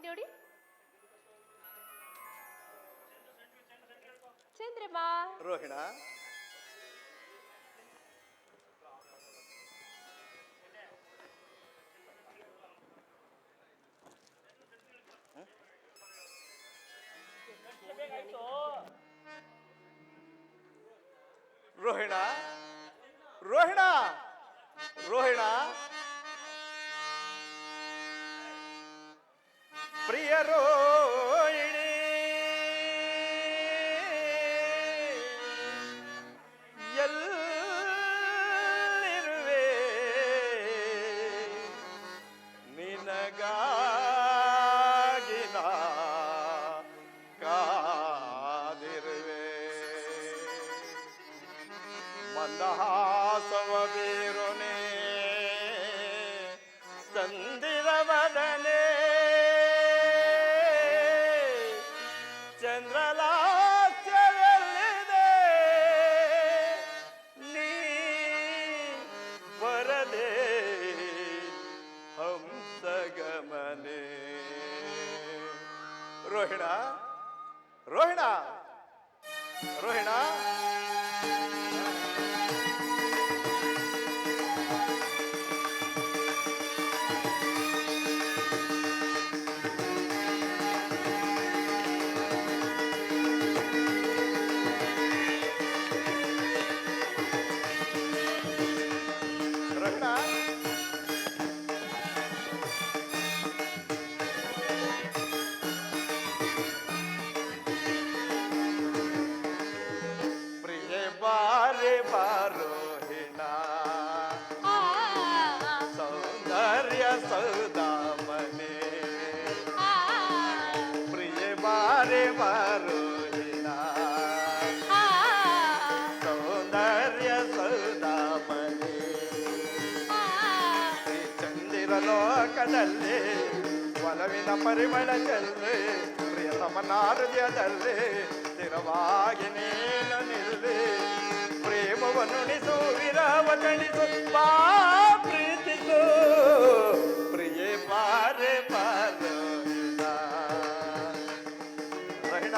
ನೋಡಿ ಚಂದ್ರಮ್ಮ. ರೋಹಿಣ, ರೋಹಿಣ, ರೋಹಿಣ, ರೋಹಿಣ, ಪ್ರಿಯ ರೋಹಿಣಿ, ಎಲ್ಲಿರುವೆ ನಿನಗಾಗಿ ನಾ ಕಾದಿರುವೆ. ಮಂದಹಾಸವ ಬೀರುನೆ ಚಂದಿರವದನೆ, ಚಂದ್ರಲಾಸ್ಯದಲ್ಲಿದೆ ನೀ ಬರದೆ ಹಂಸಗಮನೆ. ರೋಹಿಣ, ರೋಹಿಣ, ರೋಹಿಣ, ಬಾರೆ ಬಾರೋಹಿಣ, ಸೌಂದರ್ಯ ಸೌದಾಮನೆ. ಪ್ರಿಯ ಬಾರೆ ಬಾರೋಹಿಣ, ಸೌಂದರ್ಯ ಸೌದಾಮನೆ. ಈ ಚಂದಿರ ಲೋಕದಲ್ಲಿ ಒಲವಿನ ಪರಿಮಳ ಚೆಲ್ಲೆ, ಪ್ರಿಯತಮನ ಹೃದಯದಲ್ಲಿ ಸ್ಥಿರವಾಗಿ ನೀನು ನಿಲ್ಲೆ. ಪ್ರೇಮವನ್ನು ಉಣಿಸು, ವಿರಹವ ತಣಿಸು, ಬಾ ಪ್ರೀತಿಸು, ಪ್ರಿಯ ಬಾರೆ ಬಾರೋಹಿಣ. ರೋಹಿಣ,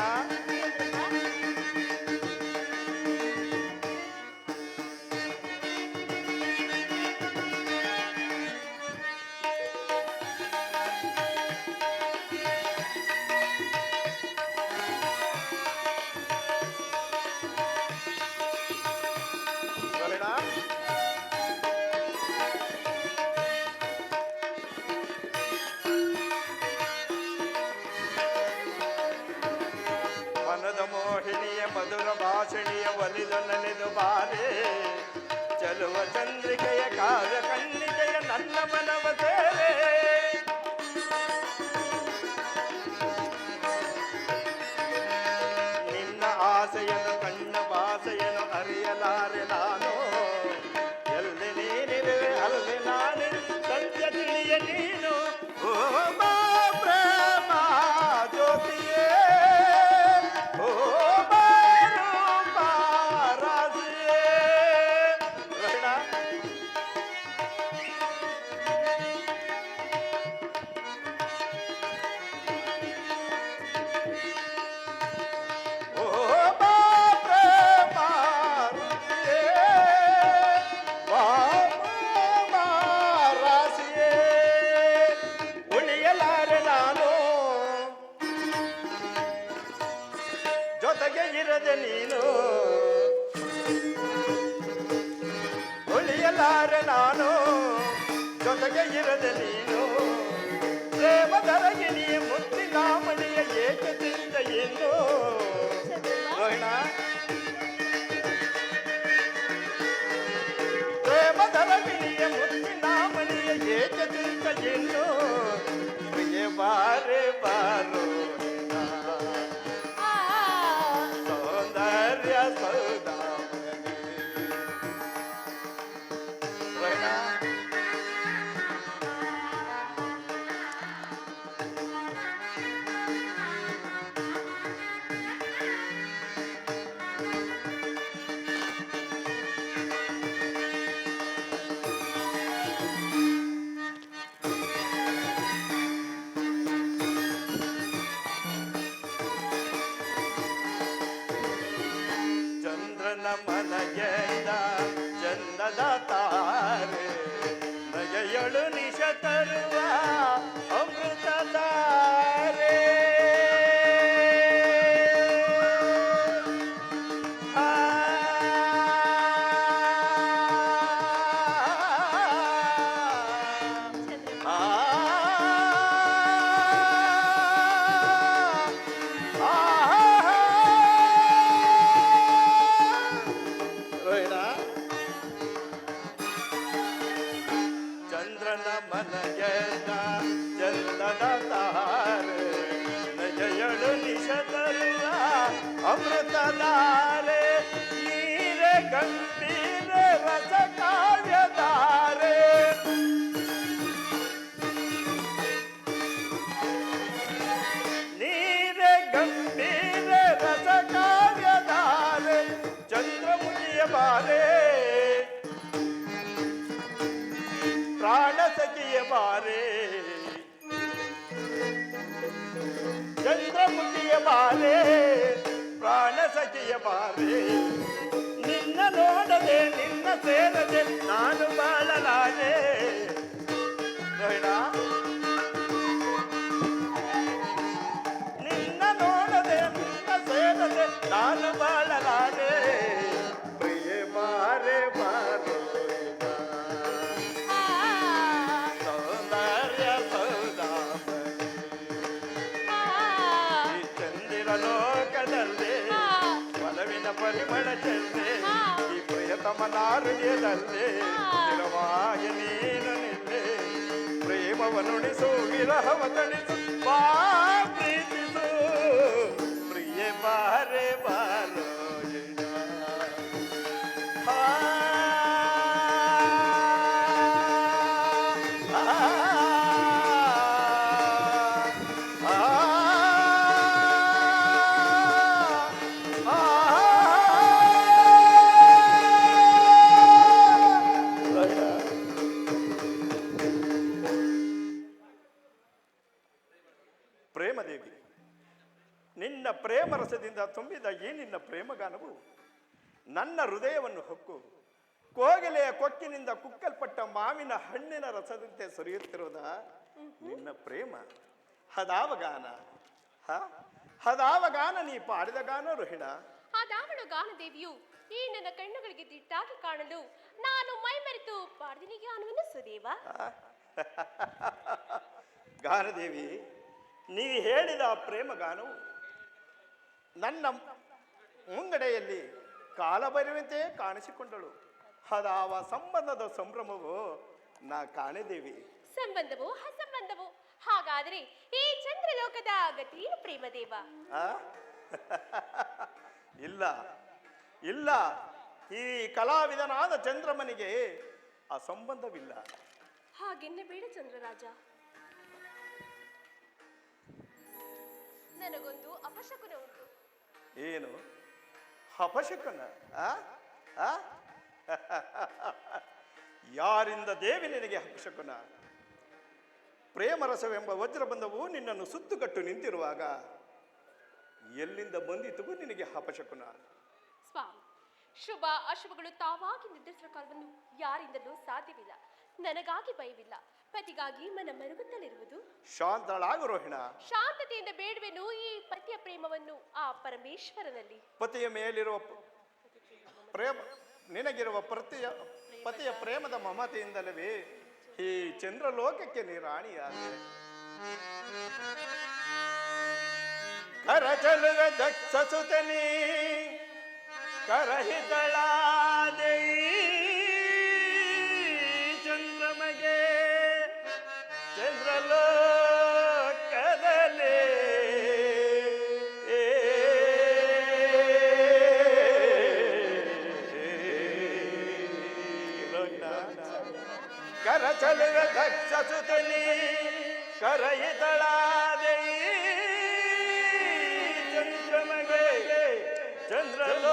ಮನದ ಮೋಹಿನಿಯ ಮಧುರ ಭಾಷಣಿಯ ಒಲಿದು ನಲಿದು ಬಾರೆ, ಚಲುವ ಚಂದ್ರಿಕೆಯ ಕಾವ್ಯ ಕಣ್ಣಿಕೆಯ ನನ್ನ ಮನವ ಸೇರೆ. ನಿನ್ನ ಆಸೆಯನ್ನು ಕಣ್ಣ ಭಾಷೆಯನ್ನು ಅರಿಯಲಾರೆ ನಾನು, ಎಲ್ಲಿ ನೀನಿರುವೆ ಅಲ್ಲಿ ನಾನಿರು, ಸತ್ಯ ತಿಳಿಯ ನೀನು. ಓ ಬಾ ಪ್ರೇಮ ಜ್ಯೋತಿಯೇ, ಓ ಬಾರು ಬಾರಾಸಿಯೇ. ರೋಹಿಣ, ಓ ಬಾ ಪ್ರೇಮ ರುಚಿಯೇ, ಬಾ ಬಾರಾಸಿಯೇ. ಉಳಿಯಲಾರೆ ನಾನು ಜೊತೆಗೆ ಇರದೆ ನೀನು, ಉಳಿಯಲಾರೆ ನಾನು ಜೊತೆಗೆ ಇರದೆ ನೀನು. ಪ್ರೇಮದರಗಿನಿ ಮುತ್ತಿನ ಮಣಿಯ ಏಕದಿಂದ ಏನು. ರೋಹಿಣ, ಪ್ರೇಮದರಗಿನಿಯ ಮುತ್ತಿನ ಮಣಿಯ ಏಕದಿಂದ ಏನು. ಪ್ರಿಯ ಬಾರೆ ಬಾರೋಹಿಣ, ಸೌಂದರ್ಯ ಸೌದಾಮನೆ. ರೋಹಿಣ, ಅಮೃತಧಾರೆ ನೀರೆ ಗಂಭೀರ ರಸ ಕಾವ್ಯಧಾರೆ ನೀರೆ ಗಂಭೀರ ರಸ ಕಾವ್ಯಧಾರೆ ಚಂದ್ರಮುಖಿಯ ಬಾರೆ ಪ್ರಾಣ ಸಖಿಯ ಬಾರೆ ಚಂದ್ರಮುಖಿಯ ಬಾರೆ ಪ್ರಾಣ ಸಖಿಯ ಬಾರೆ ನಿನ್ನ ನೋಡದೆ ನಿನ್ನ ಸೇರದೆ ನಾನು ಬಾಳಲಾರೆ ನಿನ್ನ ನೋಡದೆ ನಿನ್ನ ಸೇರದೆ ನಾನು ಬಾಳಲಾರೆ ಪ್ರಿಯ ಬಾರೆ ಬಾರೋ ಸೌಂದರ್ಯ ಲೋಕದಲ್ಲಿ ಒಲವಿನ ಪರಿಮಳ ಚೆಲ್ಲೆ ಈ ಪ್ರಿಯತಮನ ಹೃದಯದಲ್ಲಿ ಸ್ಥಿರವಾಗಿ ನೀನು ನಿಲ್ಲೆ ಪ್ರೇಮವನ್ನುಣಿಸು ವಿರಹವ ತಣಿಸು ಬಾ ಪ್ರೀತಿಸು ಪ್ರಿಯ ಬಾರೆ ಬಾರೋ ಪ್ರೇಮದೇವಿ, ನಿನ್ನ ಪ್ರೇಮ ರಸದಿಂದ ತುಂಬಿದ ಈ ನಿನ್ನ ಪ್ರೇಮಗಾನವು ನನ್ನ ಹೃದಯವನ್ನು ಹೊಕ್ಕು ಕೋಗಿಲೆಯ ಕೊಕ್ಕಿನಿಂದ ಕುಕ್ಕಲ್ಪಟ್ಟ ಮಾವಿನ ಹಣ್ಣಿನ ರಸದಂತೆ ಸುರಿಯುತ್ತಿರುವುದ ನಿನ್ನ ಪ್ರೇಮ ಹದಾವ ಗಾನ ಹದಾವ ಗಾನ ನೀ ಪಾಡಿದ ಗಾನ ರೋಹಿಣ ಅದಾವಳು ಗಾನದೇವಿಯು ಈ ನನ್ನ ಕಣ್ಣುಗಳಿಗೆ ದಿಟ್ಟಾಗಿ ಕಾಣಲು ನಾನು ಮೈ ಮರೆತು ಪಾಡಿದನಿ ಗಾನವನ್ನು ಸುದೇವ. ಗಾನದೇವಿ, ನೀ ಹೇಳಿದ ಪ್ರೇಮ ಗಾನವು ನನ್ನ ಮುಂಗಡೆಯಲ್ಲಿ ಕಾಲ ಬರುವಂತೆ ಕಾಣಿಸಿಕೊಂಡಳು. ಅದಾವ ಸಂಬಂಧದ ಸಂಭ್ರಮವು ನಾ ಕಾಣದೇವಿ. ಸಂಬಂಧವು ಅಸಂಬಂಧವು ಹಾಗಾದರೆ ಈ ಚಂದ್ರಲೋಕದ ಗತಿಯೇನು ಪ್ರೇಮದೇವ? ಇಲ್ಲ ಇಲ್ಲ, ಈ ಕಲಾವಿದನಾದ ಚಂದ್ರಮನಿಗೆ ಅಸಂಬಂಧವಿಲ್ಲ. ಹಾಗೆನ್ನ ಬೇಡ ಚಂದ್ರರಾಜ, ನನಗೊಂದು ಅಪಶಕುನ ಉಂಟು. ಏನು ಅಪಶಕುನ? ಯಾರಿಂದ ದೇವಿ ನಿನಗೆ ಅಪಶಕುನ? ಪ್ರೇಮರಸವೆಂಬ ವಜ್ರಬಂಧವು ನಿನ್ನನ್ನು ಸುತ್ತುಗಟ್ಟು ನಿಂತಿರುವಾಗ ಎಲ್ಲಿಂದ ಬಂದಿತು ನಿನಗೆ ಅಪಶಕುನ? ಸ್ವಾಮಿ, ಶುಭ ಅಶುಭಗಳು ತಾವಾಗಿ ನಿರ್ಧರಿಸುವ ಕಾಲವನ್ನು ಯಾರಿಂದಲೂ ಸಾಧ್ಯವಿಲ್ಲ. ನನಗಾಗಿ ಭಯವಿಲ್ಲ, ಪತಿಗಾಗಿ ಮನ ಮರುಗುತ್ತಲಿರುವುದು. ಶಾಂತಳಾಗು ರೋಹಿಣ. ಶಾಂತತೆಯಿಂದ ಬೇಡುವೆನು ಈ ಪತಿಯ ಪ್ರೇಮವನ್ನು ಆ ಪರಮೇಶ್ವರನಲ್ಲಿ. ಪತಿಯ ಮೇಲಿರುವ ಪ್ರೇಮ ನಿನಗಿರುವ ಪತಿಯ ಪ್ರೇಮದ ಮಮತೆಯಿಂದಲವೇ ಈ ಚಂದ್ರಲೋಕಕ್ಕೆ ನೀ ರಾಣಿಯಾದೆ. ಕರಚಲುವ ದಕ್ಷ ಸುತನಿ ಕರಹಿತಳಾದೆ ಚಂದ್ರಮಗೆ ಚಂದ್ರಲೋಕದಲ್ಲಿ ಕರಚಲುವ ದಕ್ಷ ಸುತನಿ ಕರಹಿತಳಾದೆ ಚಂದ್ರಮಗೆ ಚಂದ್ರಲೋಕದಲ್ಲಿ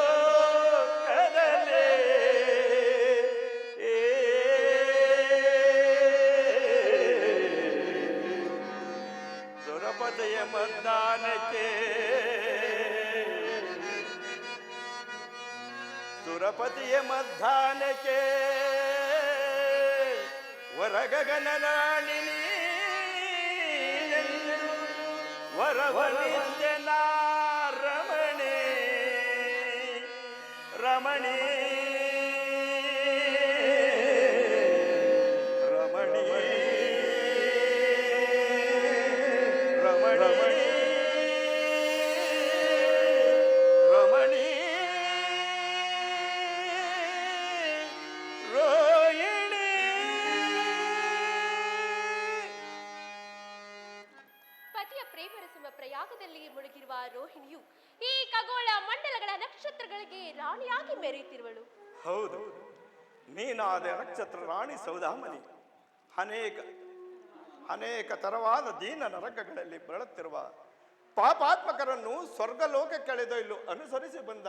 ಸುರಪತಿಯ ಮದ್ದಾನಕ್ಕೆ ಸುರಪತಿಯ ಮದ್ದಾನಕ್ಕೆ ವರಗಗನರಾಣಿನಿ ವರವನಿಂದೆನ ರಮಣಿ ರಮಣಿ ರಮಣಿ ರಮಣಿ ರಮಣಿ ರೋಹಿಣಿ. ಪತಿಯ ಪ್ರೇಮರಸಮ ಪ್ರಯಾಗದಲ್ಲಿ ಮುಳುಗಿರುವ ರೋಹಿಣಿಯು ಈ ಖಗೋಳ ಮಂಡಲಗಳ ನಕ್ಷತ್ರಗಳಿಗೆ ರಾಣಿಯಾಗಿ ಮೆರೆಯುತ್ತಿರುವಳು. ಹೌದು, ನೀನಾದ ನಕ್ಷತ್ರ ರಾಣಿ ಸೌದಾಮನಿ. ಅನೇಕ ಅನೇಕ ತರವಾದ ದೀನ ನರಕಗಳಲ್ಲಿ ಬಳಲುತ್ತಿರುವ ಪಾಪಾತ್ಮಕರನ್ನು ಸ್ವರ್ಗಲೋಕಕ್ಕೆಳೆದೊಯ್ಲು ಅನುಸರಿಸಿ ಬಂದ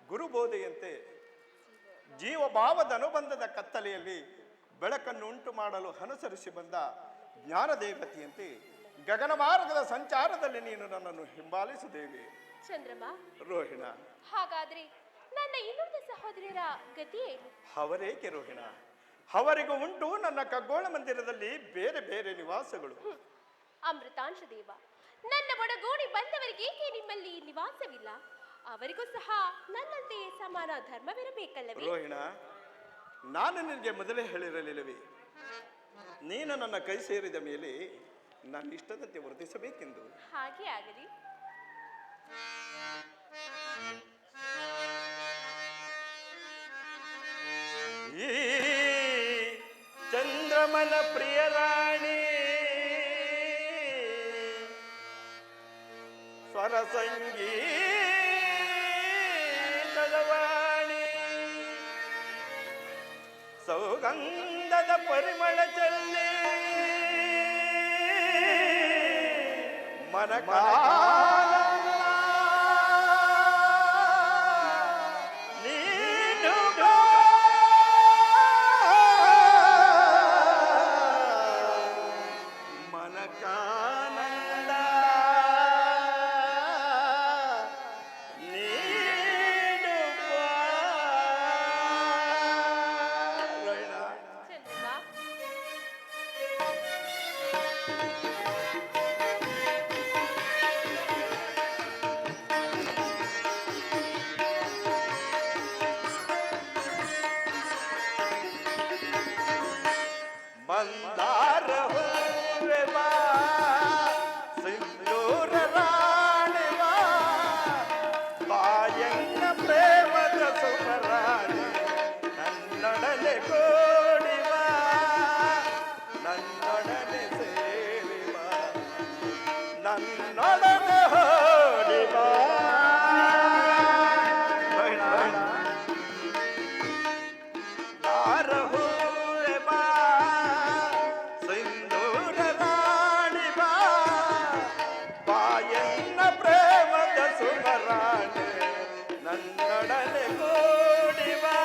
ಗುರುಬೋಧೆಯಂತೆ ಜೀವಭಾವದ ಅನುಬಂಧದ ಕತ್ತಲೆಯಲ್ಲಿ ಬೆಳಕನ್ನು ಉಂಟು ಮಾಡಲು ಅನುಸರಿಸಿ ಬಂದ ಜ್ಞಾನದೇವತೆಯಂತೆ ಗಗನ ಮಾರ್ಗದ ಸಂಚಾರದಲ್ಲಿ ನೀನು ನನ್ನನ್ನು ಹಿಂಬಾಲಿಸಿದ್ದೇವೆ. ಚಂದ್ರಮ್ಮ, ರೋಹಿಣ, ಹಾಗಾದ್ರೆ ನನ್ನ ಇನ್ನುಳಿದ ಸಹೋದರಿಯರ ಗತಿ ಏನು? ಅವರೇಕೆ ರೋಹಿಣ? ಅವರಿಗೂ ಉಂಟು ನನ್ನ ಖಗೋಳ ಮಂದಿರದಲ್ಲಿ ಬೇರೆ ಬೇರೆ ನಿವಾಸಗಳು. ಅಮೃತಾಂಶ ದೇವ, ನನ್ನ ಒಡಗೂಡಿ ಬಂದವರಿಗೆ ಏಕೆ ನಿಮ್ಮಲ್ಲಿ ನಿವಾಸವಿಲ್ಲ? ಅವರಿಗೂ ಸಹ ನನ್ನಂತೆಯೇ ಸಮಾನ ಧರ್ಮವಿರಬೇಕಲ್ಲವೇ? ರೋಹಿಣ, ನಾನು ನಿನಗೆ ಮೊದಲೇ ಹೇಳಿರಲಿಲ್ಲವೇ, ನೀನು ನನ್ನ ಕೈ ಸೇರಿದ ಮೇಲೆ ನನ್ನ ಇಷ್ಟದಂತೆ ವರ್ತಿಸಬೇಕೆಂದು. ಹಾಗೆ ಆಗಲಿ. ಈ ಚಂದ್ರಮನ ಪ್ರಿಯ ರಾಣಿ ಸ್ವರ ಸಂಗೀತದವಾಣಿ ಸೌಗಂಧದ ಪರಿಮಳ ಚೆಲ್ಲಿ ಮನಕಾಲ ಮಂದಾರ ಹೂವೆ ಬಾ ಸಿಂಧೂರ ರಾಣಿ ಬಾ ಬಾಯನ್ನ ಪ್ರೇಮದ ಸುಮರಾಣಿ ನನ್ನೊಡನೆ ಕೂಡಿ ಬಾ ನನ್ನೊಡನೆ ಸೇರಿ ಬಾ ನನ್ನೊಡನೆ ಹೋಡಿ ಬಾ. ನನ್ನೊಡನೆ ಕೂಡಿ ಬಾ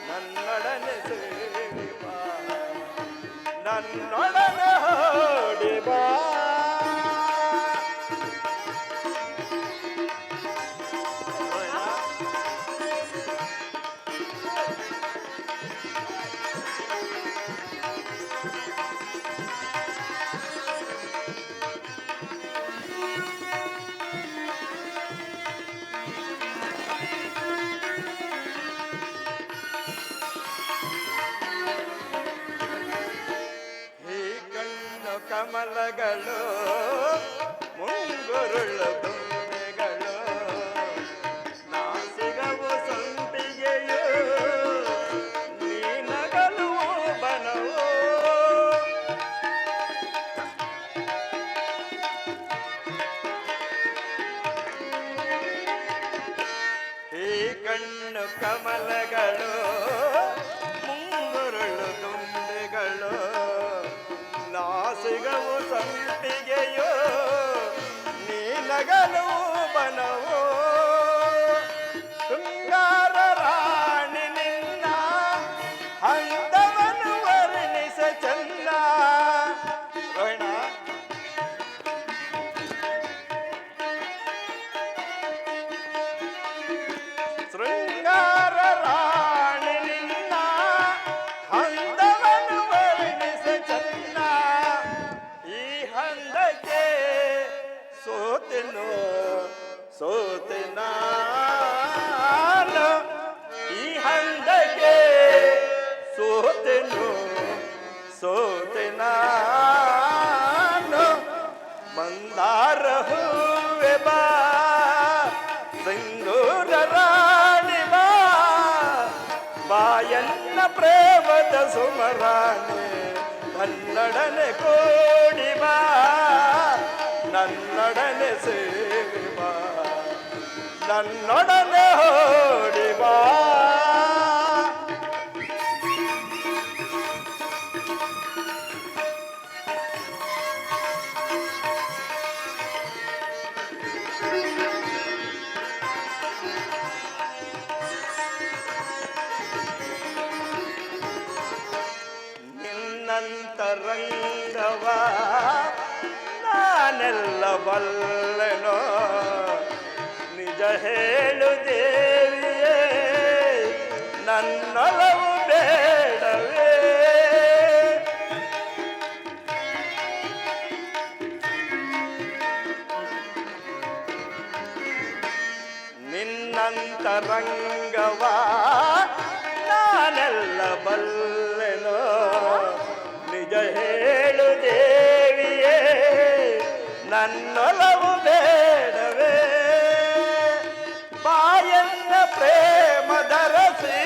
ನನ್ನೊಡನೆ ಸೇರಿ ಬಾ ನನ್ನೊಡನೆ ಓಡಿ ಬಾ. ಕಮಲಗಳು ಮುಂಗುರುಳು ದುಂಬೆಗಳು ನಾಸಿಗವು ಸಂಪಿಗೆಯು ನೀನಗಲು ಬನವು ಈ ಕಣ್ಣು ಕಮಲಗಳು ಮುಂಗುರುಳು ದುಂಬೆಗಳು ನಾಸಿಗವು ಸಂಪಿಗೆಯೋ ನೀನಗಲು ಬನವೋ ಶೃಂಗಾರ ರಾಣಿ ನಿನ್ನ ಹಂತವನ್ನು ವರ್ಣಿಸ ಚಂದ. ರೋಹಿಣ, ಶೃಂಗಾರ ರಾಣಿ ನಿನ್ನ ಹಂತವನ್ನು ವರ್ಣಿಸ ಚಂದ. ಈ ಹಂದಕ್ಕೆ ಸೋತೆನು ಸೋತೆ ನಾನು ಈ ಹಂದಕ್ಕೆ ಸೋತೆನು ಸೋತೆ ನಾನು ಮಂದಾರ ಹೂವೆ ಬಾ ಸಿಂಧೂರ ರಾಣಿ ಬಾ ಬಾಯನ್ನ ಪ್ರೇಮದ ಸುಮರಾಣಿ ಕನ್ನಡನೆ ಕೋಡಿ ಬಾ ನನ್ನೊಡನೆ ಸೇರಿ ಬಾ, ನನ್ನೊಡನೆ ಓಡಿ ಬಾ. ನಿನ್ನಂತರಂಗವ ನಾನೆಲ್ಲ ಬಲ್ಲೆನೋ, ನಿಜ ಹೇಳು ದೇವಿಯೇ ನನ್ನೊಲವು ಬೇಡವೇ. ನಿನ್ನಂತರಂಗವ ನಾನೆಲ್ಲ ಬಲ್ಲೆನೋ, ನಿಜ ಹೇಳು ದೇವಿಯೇ ನನ್ನೊಲವು ಬೇಡವೇ. ಬಾಯನ್ನ ಪ್ರೇಮ ಧರಸಿ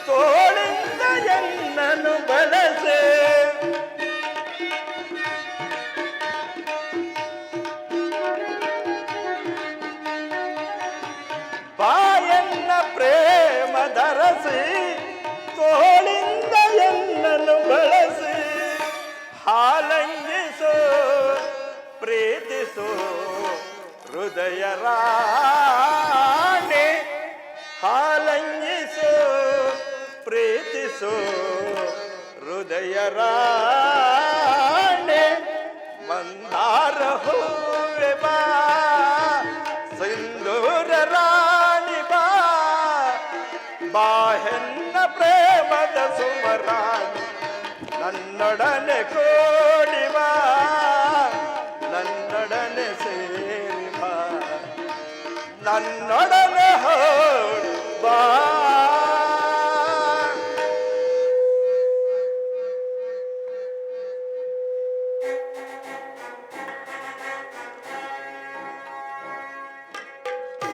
ತೋಳಿಂದ ಎನ್ನನು ಬಳಸೆ. ಬಾಯನ್ನ ಪ್ರೇಮ ಧರಸಿ ತೋಳಿಂದ ಎನ್ನನು ಬಳಸಿ, ಹಾಲಂಗಿಸೋ ಪ್ರೀತಿಸೋ ಹೃದಯ ರಾಣಿ, ಹಾಲಂಗಿಸೋ ಪ್ರೀತಿಸೋ ಹೃದಯ ರಾಣಿ. ಮಂದಾರ ಹೂವೆ ಬಾ, ಸಿಂಧೂರ ರಾಣಿ ಬಾ, ಬಾಹೆನ್ನ ಪ್ರೇಮದ ಸುಮರಾಣಿ ನನ್ನೊಡನೆ ಕೂಡಿ ಬಾ, ನನ್ನೊಡನೆ ಸೇರಿ ಬಾ, ನನ್ನೊಡನೆ